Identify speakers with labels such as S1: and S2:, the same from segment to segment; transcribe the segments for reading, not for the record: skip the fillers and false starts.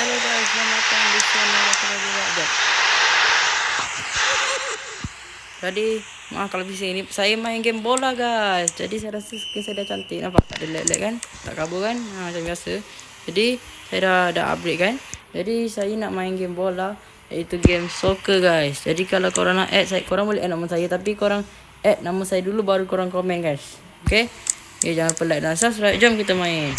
S1: halo guys, selamat datang di channel Jep. Jadi, maaf kalau bisa ini saya main game bola guys. Jadi saya rasa skin saya dah cantik, nampak tak ada lag kan? Tak kabur kan? Macam biasa. Jadi saya dah upgrade kan. Jadi saya nak main game bola, iaitu game soccer guys. Jadi kalau korang nak add saya, korang boleh add nama saya, tapi korang add nama saya dulu baru korang komen guys. Okay? Okay, jangan lupa like dan subscribe. Jom kita main.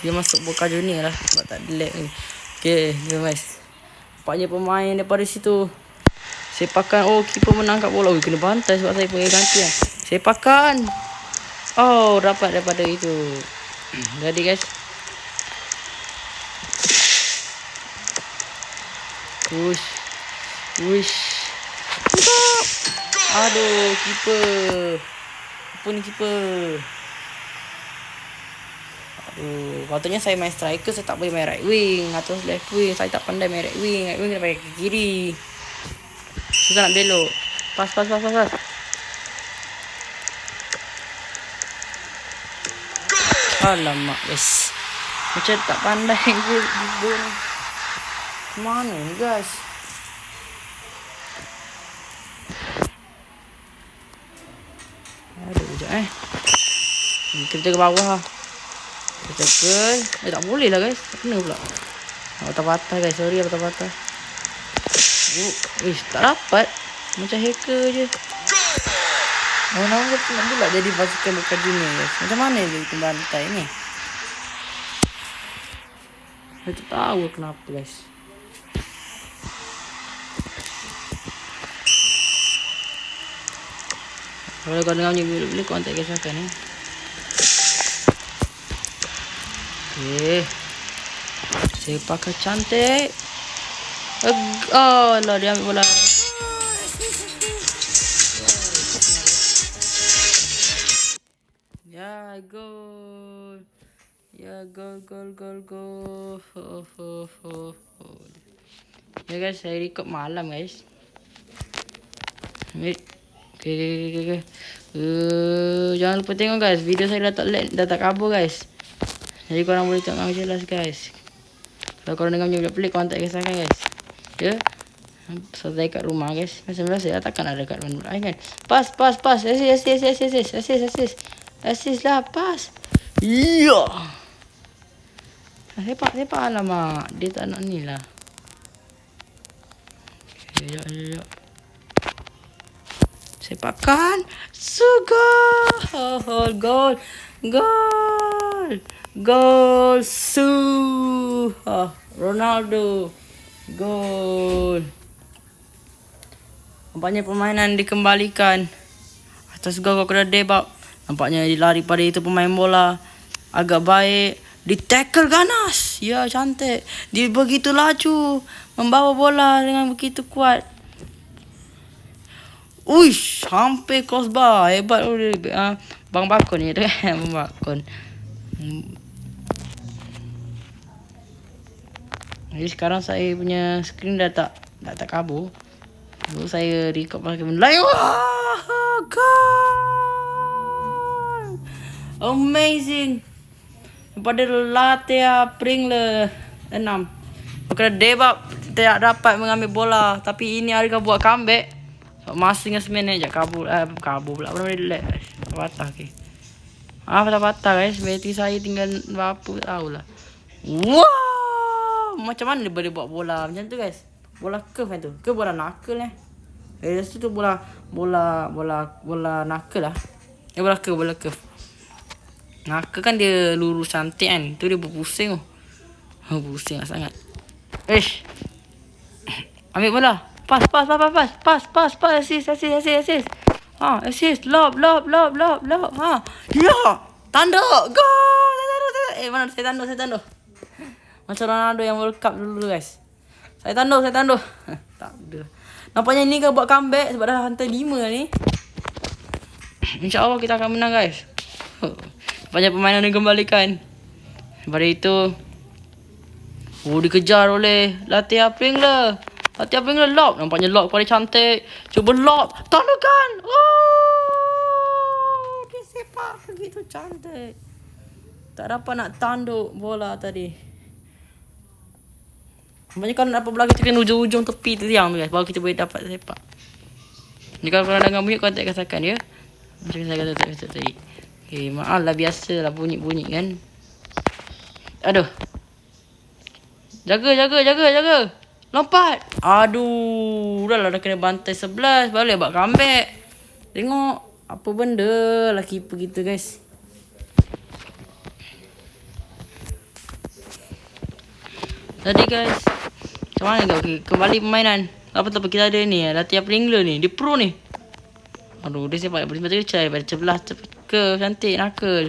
S1: Dia masuk Boca Junior lah sebab tak ada lag ni. Okay, guys. Nampaknya pemain daripada situ. Sepakan. Oh, keeper menangkap bola. Oh, kena bantai sebab saya pergi gantian. Sepakan. Oh, dapat daripada itu. Jadi guys. Wush. Wush. Aduh, keeper. Apa ni keeper? Aduh, patutnya saya main striker, saya tak boleh main right wing atau left wing. Saya tak pandai main right wing. Right wing kena pakai ke kiri. Susah nak belok. Pas. Alamak guys. Macam tak pandai gol ni. Mana ni guys? Aduh, sekejap kita ke bawah. Kita ke. Tak boleh lah guys. Kena pula. Patah-patah guys. Sorry lah patah-patah. Tak dapat. Macam hacker je. Orang-orang kata nak pula jadi pasukan Boca Junior guys. Macam mana dia itu bantai ni? Saya tak tahu kenapa guys. Kalau kau dengar bunyi boleh kau tak kisahkan ni. Okay. Saya pakai cantik. Oh lah, dia ambil bola. Ya, gol. Ya, gol. Ya guys, saya record malam guys. Okay. Jangan lupa tengok guys. Video saya dah tak kabur guys. Jadi korang boleh tengok jelas guys. Kalau korang dengar macam pelik, korang tak kisahkan guys. Ya. So saya kat rumah guys. Macam biasa takkan ada kat rumah kan. Pas. Assist lah, pas. Iya. Sepak alamak. Dia tak nak ni lah. Ya. Sepakan. Gol. Ronaldo. Gol. Nampaknya permainan dikembalikan. Atas gol kena debak. Nampaknya dia lari pada itu pemain bola. Agak baik. Di tackle ganas. Ya, cantik. Dia begitu laju. Membawa bola dengan begitu kuat. Uish, hampir crossbar. Hebat Bang Bakon ni tu kan. Bang Bakon. Jadi sekarang saya punya skrin dah tak kabur. Lalu saya record pakai benda lain. Wah, gol! Amazing. Daripada Latia Pringle 6. Kerana Debab tidak dapat mengambil bola. Tapi ini Arga buat comeback. Masa dengan 9 minit je kabur pula. Apa nama dia lag guys. Patah okay. Patah guys. Bateri saya tinggal berapa tahulah. Wow! Macam mana dia boleh buat bola macam tu guys? Bola curve kan tu? Ke bola knuckle rasa tu bola knuckle lah. Bola curve. Knuckle kan dia lurus cantik kan. Tu dia berpusing tu. Pusing lah sangat. Ambil bola. Pas. Assist. Assist. Lob. Ya. Tanduk. Gol. Mana saya tanduk. Macam Ronaldo yang World Cup dulu guys. Saya tanduk. Tak ada. Nampaknya ni kan buat comeback sebab dah hantar 5 ni. InsyaAllah kita akan menang guys. Banyak permainan dikembalikan. Daripada itu. Dikejar oleh Latia Pringle. Lob. Nampaknya lob paling cantik. Cuba lob. Tandukan. Oh. Dia sepak begitu cantik. Tak dapat nak tanduk bola tadi. Nampaknya kalau nak dapat bola, kita kena ujung-ujung tepi tu tiang tu guys. Baru kita boleh dapat sepak. Ni kalau korang dengar bunyi, korang tak rasakan ya. Macam saya kata tadi. Okay, maaf lah, biasa lah bunyi-bunyi kan. Aduh. Jaga. Lompat. Aduh. Dah kena bantai 11. Boleh buat comeback. Tengok. Apa benda lah keeper kita guys. Tadi guys. Macam mana kau? Okay, kembali permainan. Apa kita ada ni. Latihan Pringler ni. Dia pro ni. Aduh, dia sepak boleh macam kecil. Pada sebelah ke cantik nakal.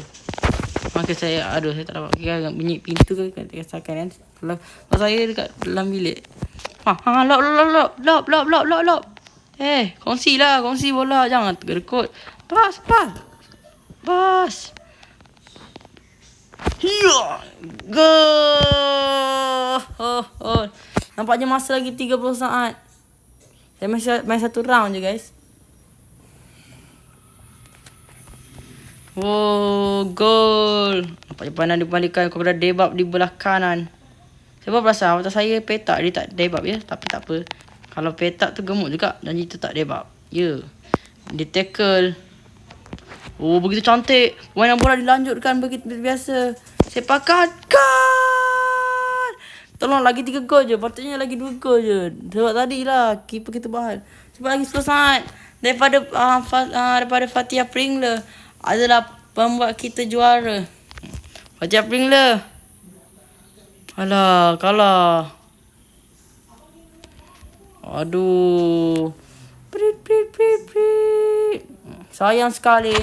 S1: Maka saya tak dapat kira bunyi pintu ke tak rasakan kan. Kalau saya dekat dalam bilik. Lock. Kongsi bola, jangan tergerkut. Bas. Hiya. Gol. Nampaknya masa lagi 30 saat. Saya masih main satu round je guys. Oh, gol. Nampaknya pandang dibalikan kepada Debab di belah kanan. Sebab perasaan mata saya petak dia tak Debab ya. Tapi tak apa. Kalau petak tu gemuk juga. Dan itu tak Debab. Ya. Dia tackle. Oh, begitu cantik. Permainan bola dilanjutkan begitu biasa. Sepakan. Gol. Tolong lagi 3 gol je. Patutnya lagi 2 gol je. Sebab tadi lah keeper kita bahal. Sebab lagi 10 saat. Daripada Fatihah Pringler adalah pembuat kita juara. Fatihah Pringler. Alah, kalah. Aduh. Prit. Sayang sekali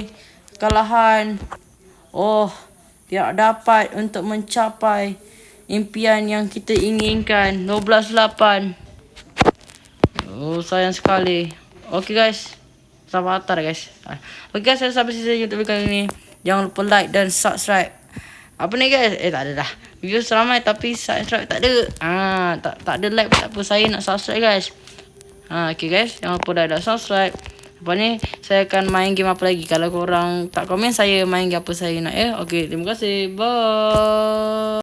S1: kekalahan. Oh, tidak dapat untuk mencapai impian yang kita inginkan. 12-8. Oh, sayang sekali. Okay guys. Selamat datang guys. Okay guys, saya sampai sini YouTube kali ni. Jangan lupa like dan subscribe. Apa ni guys? Tak ada dah. Video seramai tapi subscribe tak ada. Tak ada like pun tak apa. Saya nak subscribe guys. Okay guys, jangan lupa dah subscribe. Lepas ni saya akan main game apa lagi. Kalau korang tak komen, saya main game apa saya nak ya. Okay, terima kasih. Bye.